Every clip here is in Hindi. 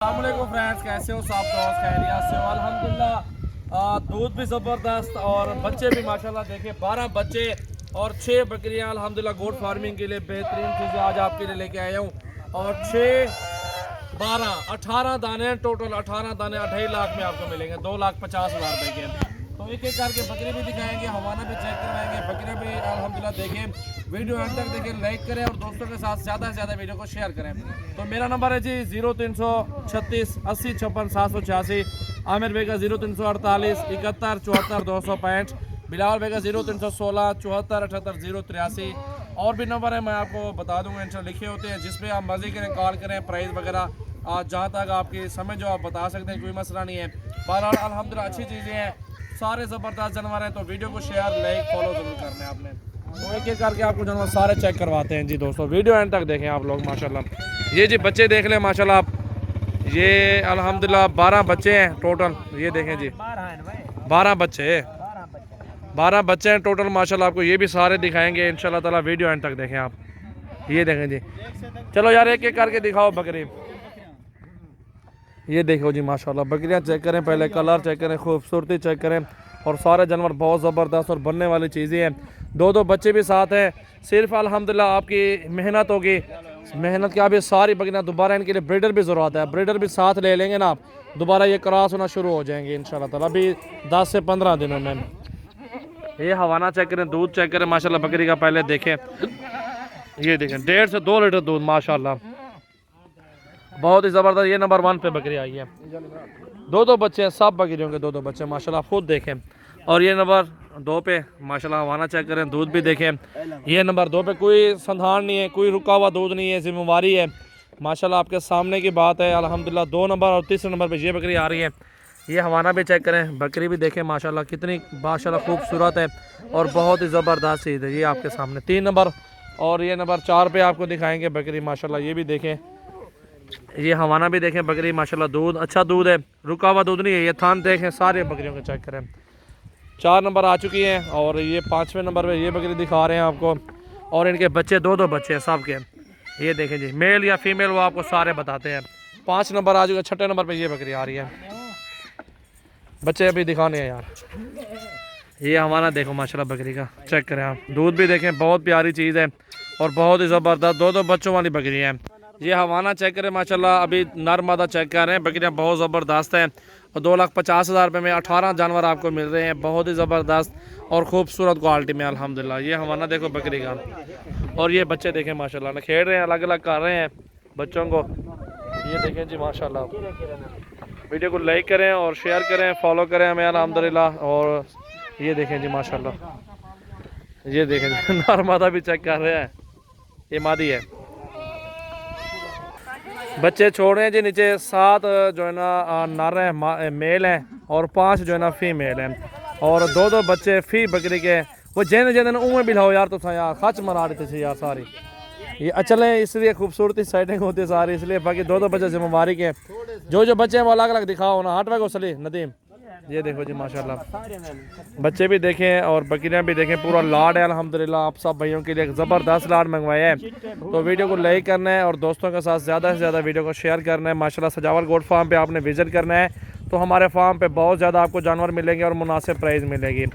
अस्सलामुअलैकुम फ्रेंड्स, कैसे हो सब दोस्त? खैरियत से हो? अल्हम्दुलिल्लाह। दूध भी ज़बरदस्त और बच्चे भी माशाल्लाह। देखिए 12 बच्चे और 6 बकरियां अल्हम्दुलिल्लाह। गोट फार्मिंग के लिए बेहतरीन चीज़ें आज आपके लिए लेके आया हूँ। और 6 12 18 दाने टोटल, 18 दाने 2.5 लाख में आपको मिलेंगे, 2,50,000 रुपए के। तो एक एक करके बकरी भी दिखाएंगे, हवाना भी चेक करवाएंगे, बकरियाँ भी अल्हम्दुलिल्लाह। देखें वीडियो अंत तक, देखें, लाइक करें और दोस्तों के साथ ज़्यादा से ज़्यादा वीडियो को शेयर करें। तो मेरा नंबर है जी 0336 80 56 786, आमिर भाई का 0348 71 74 265, बिलावल भाई का 0316 74 78 083। और भी नंबर है, मैं आपको बता दूंगा इंशाल्लाह, लिखे होते हैं, जिस पे आप मर्जी करें, कॉल करें, प्राइस वगैरह जहाँ तक आपकी समझ जो आप बता सकते हैं, कोई मसला नहीं है। बहरहाल अल्हम्दुलिल्लाह अच्छी चीज़ें हैं, सारे ज़बरदस्त जानवर हैं। तो वीडियो को शेयर लाइक फॉलो ज़रूर करना है आपने। तो एक एक करके आपको जानवर सारे चेक करवाते हैं जी दोस्तों, वीडियो एंड तक देखें आप लोग माशाल्लाह। ये जी बच्चे देख लें माशाल्लाह आप, ये अल्हम्दुलिल्लाह 12 बच्चे हैं टोटल। ये देखें जी 12 बच्चे हैं टोटल माशाल्लाह। आपको ये भी सारे दिखाएंगे इंशाल्लाह ताला, वीडियो एंड तक देखें आप। ये देखें जी, चलो यार एक एक करके दिखाओ बकरी। ये देखो जी माशाल्लाह, बकरियां चेक करें, पहले कलर चेक करें, खूबसूरती चेक करें, और सारे जानवर बहुत ज़बरदस्त और बनने वाली चीज़ें हैं। दो बच्चे भी साथ हैं, सिर्फ अल्हम्दुलिल्लाह आपकी मेहनत होगी। मेहनत क्या, भी सारी बकरियां दोबारा इनके लिए ब्रीडर भी ज़रूरत है, ब्रीडर भी साथ ले लेंगे ना आप, दोबारा ये क्रॉस होना शुरू हो जाएंगे इंशाल्लाह ताला अभी 10 से 15 दिनों में। ये हवाना चेक करें, दूध चेक करें माशाल्लाह बकरी का, पहले देखें। ये देखें 1.5 से 2 लीटर दूध माशाल्लाह, बहुत ही ज़बरदस्त। ये नंबर 1 पे बकरी आई है, दो बच्चे हैं, सब बकरियों के दो बच्चे माशाल्लाह, खुद देखें। और ये नंबर 2 पे माशाल्लाह हवाना चेक करें, दूध भी देखें। ये नंबर 2 पे कोई संधान नहीं है, कोई रुका हुआ दूध नहीं है, जिम्मेवारी है माशाल्लाह, आपके सामने की बात है अल्हम्दुलिल्लाह। 2 नंबर और तीसरे नंबर पे ये बकरी आ रही है। ये हवाना भी चेक करें, बकरी भी देखें माशाल्लाह, कितनी माशाल्लाह खूबसूरत है और बहुत ही ज़बरदस्त चीज़ है। ये आपके सामने 3 नंबर और ये नंबर 4 पे आपको दिखाएंगे बकरी माशाल्लाह। ये भी देखें, ये हवाना भी देखें बकरी माशाल्लाह, दूध अच्छा दूध है, रुका हुआ दूध नहीं है। ये थान देखें, सारे बकरियों को चेक करें। 4 नंबर आ चुकी हैं और ये 5वें नंबर पे ये बकरी दिखा रहे हैं आपको। और इनके बच्चे दो बच्चे हैं सब के। ये देखें जी, मेल या फीमेल वो आपको सारे बताते हैं। 5 नंबर आ चुके, 6ठे नंबर पे ये बकरी आ रही है। बच्चे अभी दिखाने हैं यार। ये हमारा देखो माशाल्लाह बकरी का चेक करें आप, दूध भी देखें, बहुत प्यारी चीज़ है और बहुत ही ज़बरदस्त, दो बच्चों वाली बकरी है। ये हवाना चेक करें माशाल्लाह, अभी नर मादा चेक कर रहे हैं, बकरियाँ बहुत ज़बरदस्त हैं। और 2,50,000 रुपये में 18 जानवर आपको मिल रहे हैं, बहुत ही ज़बरदस्त और ख़ूबसूरत क्वालिटी में अल्हम्दुलिल्लाह। ये हवाना देखो बकरी का, और ये बच्चे देखें माशाल्लाह ना, खेल रहे हैं, अलग अलग कर रहे हैं बच्चों को। ये देखें जी माशाल्लाह, वीडियो को लाइक करें और शेयर करें, फॉलो करें हमें अल्हम्दुलिल्लाह। और ये देखें जी माशाल्लाह, ये देखें जी नर मादा भी चेक कर रहे हैं, ये मादी है। बच्चे छोड़ रहे हैं जी नीचे, 7 जो है ना नर हैं मेल हैं और 5 जो है ना फीमेल हैं। और दो बच्चे फी बकरी के, वो जैन जैन उमें भी लाओ यार, तो यार खच मरा रहे थे यार सारी। ये अचल है, इसलिए खूबसूरती सेटिंग होती है सारी, इसलिए बाकी दो बच्चे जिम्मेवारी के। जो बच्चे हैं वो अलग अलग दिखाओ ना, हटवा को सली नदीम। ये देखो जी माशाल्लाह, बच्चे भी देखें और बकरियां भी देखें, पूरा लाड है अल्हम्दुलिल्लाह। आप सब भाइयों के लिए एक ज़बरदस्त लाड मंगवाया है। तो वीडियो को लाइक करना है और दोस्तों के साथ ज़्यादा से ज़्यादा वीडियो को शेयर करना है माशाल्लाह। सजावल गोट फार्म पे आपने विज़िट करना है, तो हमारे फार्म पे बहुत ज़्यादा आपको जानवर मिलेंगे और मुनासिब प्राइस मिलेगी।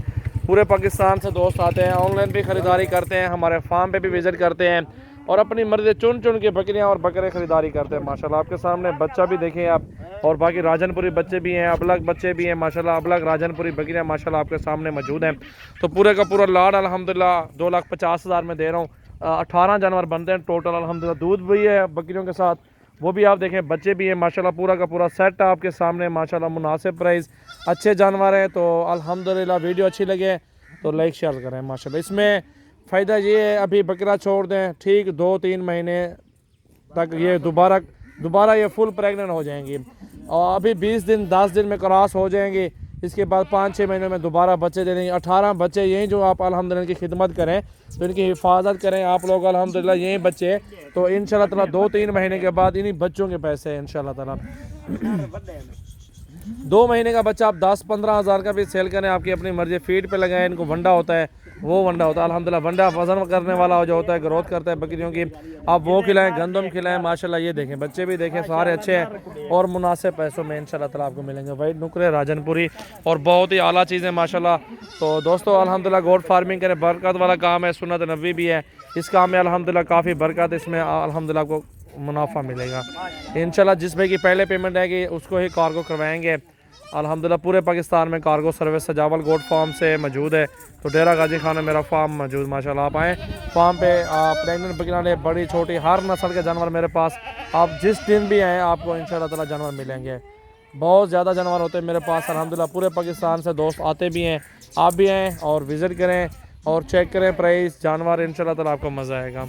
पूरे पाकिस्तान से दोस्त आते हैं, ऑनलाइन भी ख़रीदारी करते हैं, हमारे फार्म पे भी विज़िट करते हैं और अपनी मर्ज़ी चुन के बकरियां और बकरे ख़रीदारी करते हैं माशाल्लाह। आपके सामने बच्चा भी देखें आप, और बाकी राजनपुरी बच्चे भी हैं, अबलग बच्चे भी हैं माशाल्लाह, अबलग राजनपुरी बकरियां माशाल्लाह आपके सामने मौजूद हैं। तो पूरे का पूरा लाड अल्हम्दुलिल्लाह 2,50,000 में दे रहा हूँ। 18 जानवर बनते हैं टोटल अल्हम्दुलिल्लाह, दूध भी है बकरियों के साथ, वो भी आप देखें, बच्चे भी हैं माशाल्लाह, पूरा का पूरा सेट आपके सामने माशाल्लाह, मुनासिब प्राइस, अच्छे जानवर हैं। तो अल्हम्दुलिल्लाह वीडियो अच्छी लगे तो लाइक शेयर करें माशाल्लाह। इसमें फ़ायदा ये है, अभी बकरा छोड़ दें ठीक 2-3 महीने तक ये दोबारा ये फुल प्रेग्नेंट हो जाएंगी, और अभी 20 दिन 10 दिन में क्रॉस हो जाएंगी। इसके बाद 5-6 महीने में दोबारा बच्चे दे देंगे। 18 बच्चे यहीं जो आप अल्हम्दुलिल्लाह इनकी खिदमत करें, तो इनकी हिफाजत करें आप लोग अल्हम्दुलिल्लाह, यहीं बच्चे तो इंशाल्लाह ताला 2-3 महीने के बाद इन्हीं बच्चों के पैसे हैं इंशाल्लाह ताला। 2 महीने का बच्चा आप 10-15 हज़ार का भी सेल करें, आपकी अपनी मर्ज़ी, फीड पे लगाएं, इनको वंडा होता है वो वंडा होता है। अल्हम्दुलिल्लाह वंडा वज़न करने वाला जो होता है, ग्रोथ करता है बकरियों की, आप वो खिलाएं, गंदम खिलाएं। माशाल्लाह ये देखें, बच्चे भी देखें सारे अच्छे हैं और मुनासिब पैसों में इंशाल्लाह ताला आपको मिलेंगे। वाइट नुकरे राजनपुरी और बहुत ही आला चीज़ें माशाल्लाह। तो दोस्तों अल्हम्दुलिल्लाह गोट फार्मिंग करें, बरकत वाला काम है, सुन्नत नबी भी है इस काम में। अल्हम्दुलिल्लाह काफ़ी बरकत इसमें, अल्हम्दुलिल्लाह आपको मुनाफा मिलेगा इंशाल्लाह। जिस भाई की पहले पेमेंट है कि उसको ही कार्गो करवाएंगे। अल्हम्दुलिल्लाह पूरे पाकिस्तान में कार्गो सर्विस सजावल गोट फार्म से मौजूद है। तो डेरा गाजी खान में मेरा फार्म मौजूद, माशाल्लाह आप आएँ फार्म पे। प्रेगनेंट बकरियाँ, बड़ी छोटी हर नस्ल के जानवर मेरे पास, आप जिस दिन भी आएँ आपको इंशाल्लाह ताला जानवर मिलेंगे। बहुत ज़्यादा जानवर होते हैं मेरे पास अल्हम्दुलिल्लाह। पूरे पाकिस्तान से दोस्त आते भी हैं, आप भी आएँ और विज़िट करें और चेक करें प्राइस जानवर, इंशाल्लाह ताला आपको मज़ा आएगा।